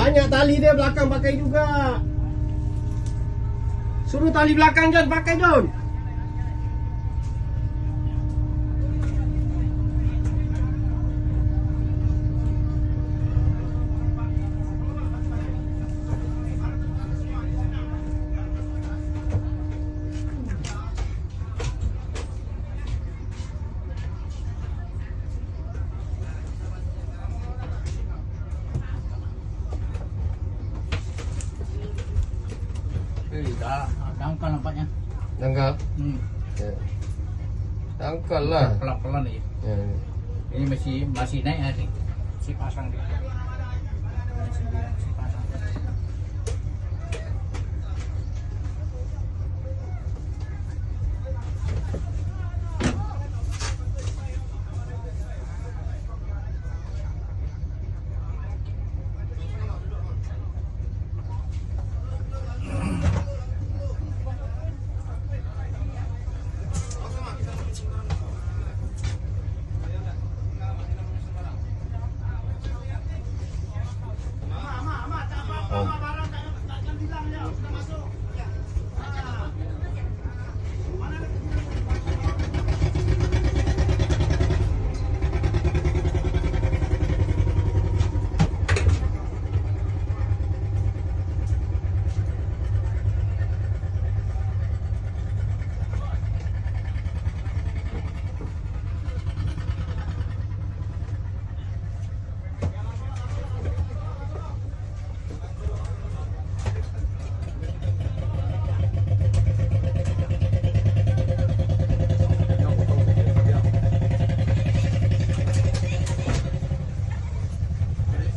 Banyak tali dia belakang pakai juga. Suruh tali belakang John pakai John. Dah dangkal nampaknya. Dangkal. Ya. Dangkal lah. Pelan-pelan aja. Ya. Ini masih naik nanti. Si pasang dia. Masih bilang sih.